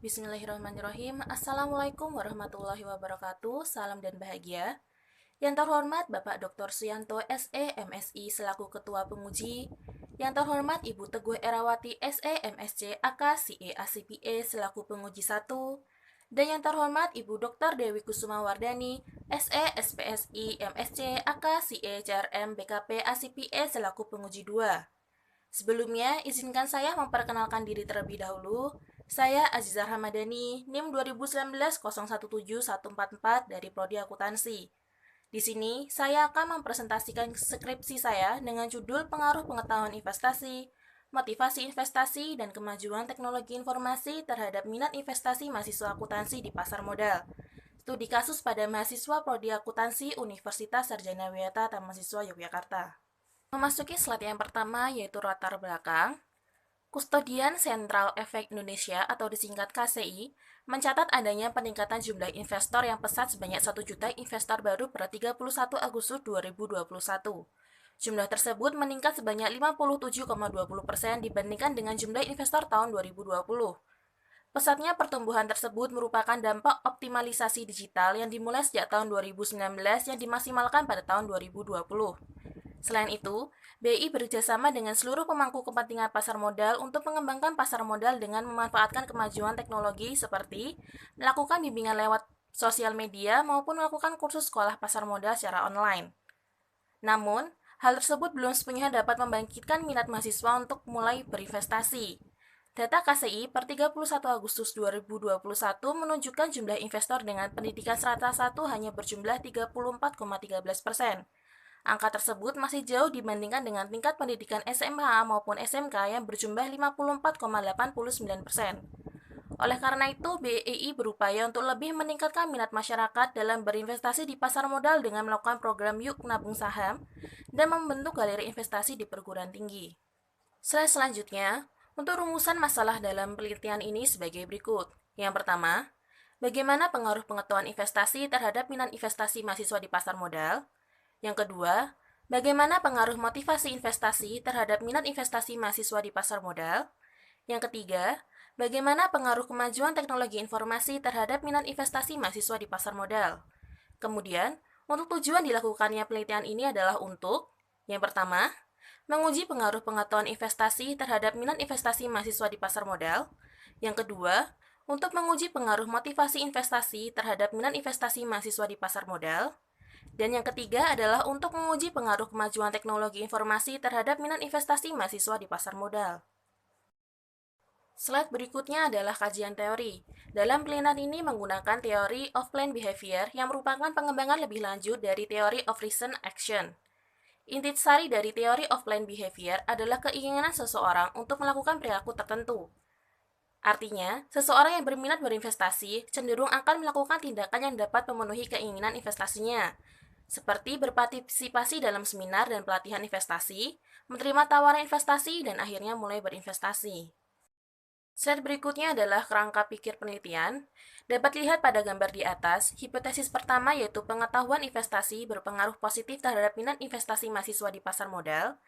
Bismillahirrahmanirrahim. Assalamualaikum warahmatullahi wabarakatuh. Salam dan bahagia. Yang terhormat Bapak Dr. Suyanto SE MSI selaku Ketua Penguji. Yang terhormat Ibu Teguh Erawati SE MSc AK CE ACPA selaku Penguji 1. Dan yang terhormat Ibu Dr. Dewi Kusuma Wardani SE SPSI MSc AK CE CRM BKP ACPA selaku Penguji 2. Sebelumnya, izinkan saya memperkenalkan diri terlebih dahulu. Saya Azizah Ramadhani, NIM 2019-017144 dari Prodi Akuntansi. Di sini, saya akan mempresentasikan skripsi saya dengan judul Pengaruh Pengetahuan Investasi, Motivasi Investasi, dan Kemajuan Teknologi Informasi terhadap minat investasi mahasiswa akuntansi di pasar modal. Studi kasus pada mahasiswa Prodi Akuntansi Universitas Sarjana Wiyata Tamasiswa Yogyakarta. Memasuki slide yang pertama yaitu latar belakang. Kustodian Sentral Efek Indonesia atau disingkat KCI mencatat adanya peningkatan jumlah investor yang pesat sebanyak 1 juta investor baru per 31 Agustus 2021. Jumlah tersebut meningkat sebanyak 57,20% dibandingkan dengan jumlah investor tahun 2020. Pesatnya pertumbuhan tersebut merupakan dampak optimalisasi digital yang dimulai sejak tahun 2019 yang dimaksimalkan pada tahun 2020. Selain itu, BI bekerjasama dengan seluruh pemangku kepentingan pasar modal untuk mengembangkan pasar modal dengan memanfaatkan kemajuan teknologi seperti melakukan bimbingan lewat sosial media maupun melakukan kursus sekolah pasar modal secara online. Namun, hal tersebut belum sepenuhnya dapat membangkitkan minat mahasiswa untuk mulai berinvestasi. Data KCI per 31 Agustus 2021 menunjukkan jumlah investor dengan pendidikan strata 1 hanya berjumlah 34,13%. Angka tersebut masih jauh dibandingkan dengan tingkat pendidikan SMA maupun SMK yang berjumlah 54,89%. Oleh karena itu, BEI berupaya untuk lebih meningkatkan minat masyarakat dalam berinvestasi di pasar modal dengan melakukan program Yuk Nabung Saham dan membentuk galeri investasi di perguruan tinggi. Slide selanjutnya, untuk rumusan masalah dalam penelitian ini sebagai berikut. Yang pertama, bagaimana pengaruh pengetahuan investasi terhadap minat investasi mahasiswa di pasar modal? Yang kedua, bagaimana pengaruh motivasi investasi terhadap minat investasi mahasiswa di pasar modal? Yang ketiga, bagaimana pengaruh kemajuan teknologi informasi terhadap minat investasi mahasiswa di pasar modal? Kemudian, untuk tujuan dilakukannya penelitian ini adalah untuk yang pertama, menguji pengaruh pengetahuan investasi terhadap minat investasi mahasiswa di pasar modal. Yang kedua, untuk menguji pengaruh motivasi investasi terhadap minat investasi mahasiswa di pasar modal. Dan yang ketiga adalah untuk menguji pengaruh kemajuan teknologi informasi terhadap minat investasi mahasiswa di pasar modal. Slide berikutnya adalah kajian teori. Dalam penelitian ini menggunakan teori of planned behavior yang merupakan pengembangan lebih lanjut dari teori of recent action. Intisari dari teori of planned behavior adalah keinginan seseorang untuk melakukan perilaku tertentu. Artinya, seseorang yang berminat berinvestasi cenderung akan melakukan tindakan yang dapat memenuhi keinginan investasinya, seperti berpartisipasi dalam seminar dan pelatihan investasi, menerima tawaran investasi, dan akhirnya mulai berinvestasi. Slide berikutnya adalah kerangka pikir penelitian. Dapat dilihat pada gambar di atas, hipotesis pertama yaitu pengetahuan investasi berpengaruh positif terhadap minat investasi mahasiswa di pasar modal.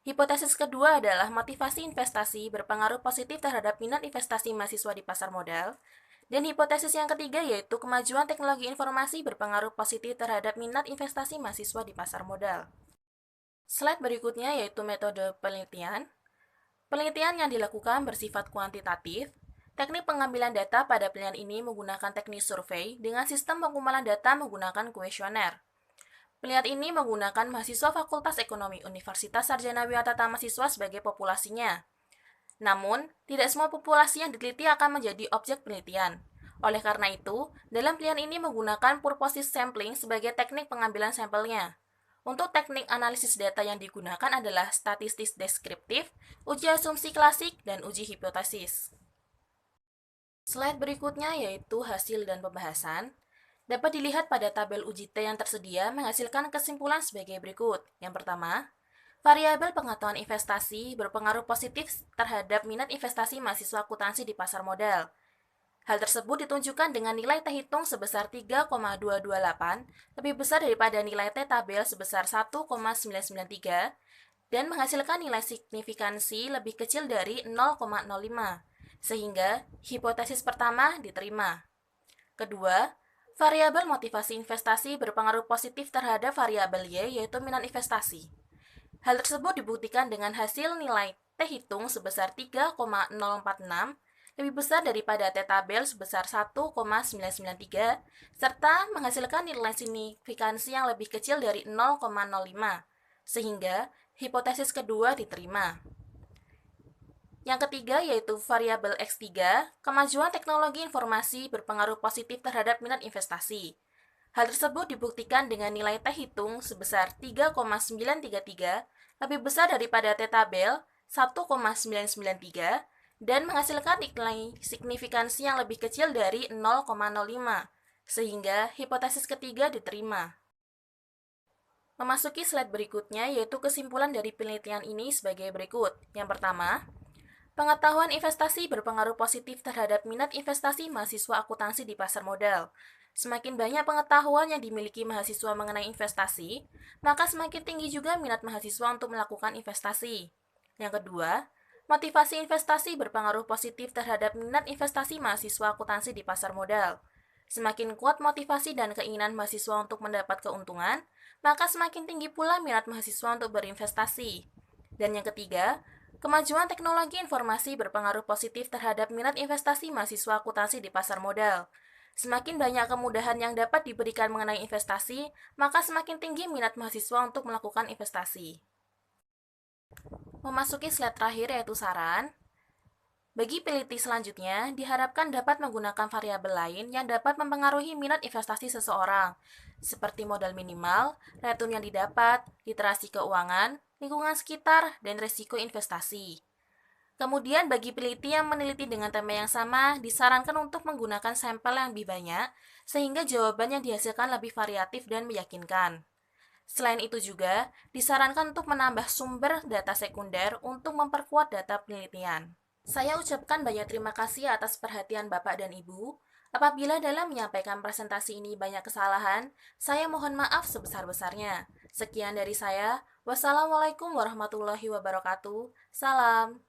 Hipotesis kedua adalah motivasi investasi berpengaruh positif terhadap minat investasi mahasiswa di pasar modal. Dan hipotesis yang ketiga yaitu kemajuan teknologi informasi berpengaruh positif terhadap minat investasi mahasiswa di pasar modal. Slide berikutnya yaitu metode penelitian. Penelitian yang dilakukan bersifat kuantitatif. Teknik pengambilan data pada penelitian ini menggunakan teknik survei dengan sistem pengumpulan data menggunakan kuesioner. Penelitian ini menggunakan mahasiswa Fakultas Ekonomi Universitas Sarjana Wiyata Tamasiswa sebagai populasinya. Namun, tidak semua populasi yang diteliti akan menjadi objek penelitian. Oleh karena itu, dalam penelitian ini menggunakan purposive sampling sebagai teknik pengambilan sampelnya. Untuk teknik analisis data yang digunakan adalah statistik deskriptif, uji asumsi klasik, dan uji hipotesis. Slide berikutnya yaitu hasil dan pembahasan. Dapat dilihat pada tabel uji T yang tersedia menghasilkan kesimpulan sebagai berikut. Yang pertama, variabel pengetahuan investasi berpengaruh positif terhadap minat investasi mahasiswa akuntansi di pasar modal. Hal tersebut ditunjukkan dengan nilai T hitung sebesar 3,228, lebih besar daripada nilai T tabel sebesar 1,993, dan menghasilkan nilai signifikansi lebih kecil dari 0,05. sehingga hipotesis pertama diterima. Kedua, variabel motivasi investasi berpengaruh positif terhadap variabel Y, yaitu minat investasi. Hal tersebut dibuktikan dengan hasil nilai T hitung sebesar 3,046 lebih besar daripada T tabel sebesar 1,993 serta menghasilkan nilai signifikansi yang lebih kecil dari 0,05 sehingga hipotesis kedua diterima. Yang ketiga yaitu variabel X3, kemajuan teknologi informasi berpengaruh positif terhadap minat investasi. Hal tersebut dibuktikan dengan nilai T hitung sebesar 3,933 lebih besar daripada T tabel 1,993 dan menghasilkan nilai signifikansi yang lebih kecil dari 0,05 sehingga hipotesis ketiga diterima. Memasuki slide berikutnya yaitu kesimpulan dari penelitian ini sebagai berikut. Yang pertama, pengetahuan investasi berpengaruh positif terhadap minat investasi mahasiswa akuntansi di pasar modal. Semakin banyak pengetahuan yang dimiliki mahasiswa mengenai investasi, maka semakin tinggi juga minat mahasiswa untuk melakukan investasi. Yang kedua, motivasi investasi berpengaruh positif terhadap minat investasi mahasiswa akuntansi di pasar modal. Semakin kuat motivasi dan keinginan mahasiswa untuk mendapat keuntungan, maka semakin tinggi pula minat mahasiswa untuk berinvestasi. Dan yang ketiga, kemajuan teknologi informasi berpengaruh positif terhadap minat investasi mahasiswa akuntansi di pasar modal. Semakin banyak kemudahan yang dapat diberikan mengenai investasi, maka semakin tinggi minat mahasiswa untuk melakukan investasi. Memasuki slide terakhir yaitu saran. Bagi peneliti selanjutnya, diharapkan dapat menggunakan variabel lain yang dapat mempengaruhi minat investasi seseorang, seperti modal minimal, return yang didapat, literasi keuangan, lingkungan sekitar, dan risiko investasi. Kemudian bagi peneliti yang meneliti dengan tema yang sama, disarankan untuk menggunakan sampel yang lebih banyak, sehingga jawaban yang dihasilkan lebih variatif dan meyakinkan. Selain itu juga, disarankan untuk menambah sumber data sekunder untuk memperkuat data penelitian. Saya ucapkan banyak terima kasih atas perhatian Bapak dan Ibu. Apabila dalam menyampaikan presentasi ini banyak kesalahan, saya mohon maaf sebesar-besarnya. Sekian dari saya. Wassalamualaikum warahmatullahi wabarakatuh. Salam.